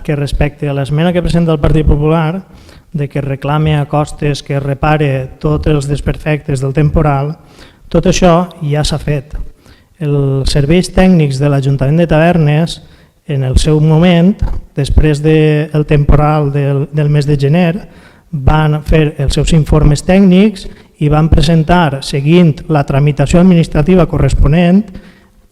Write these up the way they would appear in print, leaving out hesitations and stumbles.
que respecte a l'esmena que presenta el Partit Popular, de que reclame a Costes que repare tots els desperfectes del temporal, tot això ja s'ha fet. Els serveis tècnics de l'Ajuntament de Tavernes, en el seu moment, després del temporal del mes de gener, van fer els seus informes tècnics i van presentar, seguint la tramitació administrativa corresponent,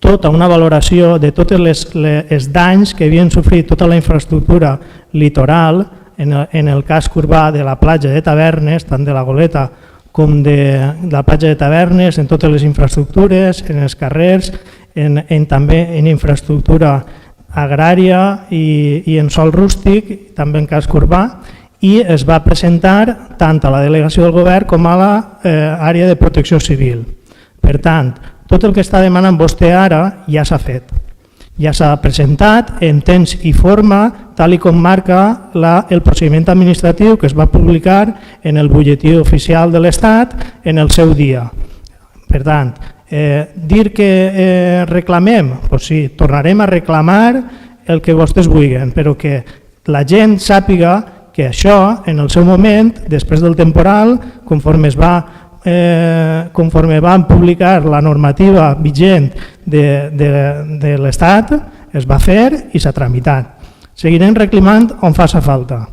tota una valoració de tots els danys que havien sofrit tota la infraestructura litoral en el casc urbà de la platja de Tavernes, tant de la Goleta com de la platja de Tavernes, en totes les infraestructures, en els carrers, també en infraestructura agrària i en sòl rústic, també en casc urbà, i es va presentar tant a la delegació del govern com a l'àrea de protecció civil. Per tant, tot el que està demanant vostè ara ja s'ha fet. Ja s'ha presentat en temps i forma, tal com marca el procediment administratiu que es va publicar en el butlletí oficial de l'Estat en el seu dia. Per tant, dir que reclamem, doncs sí, tornarem a reclamar el que vostès vulguin, però que la gent sàpiga que això, en el seu moment, després del temporal, conforme van publicar la normativa vigent de l'Estat, es va fer i s'ha tramitat. Seguirem reclamant on faci falta.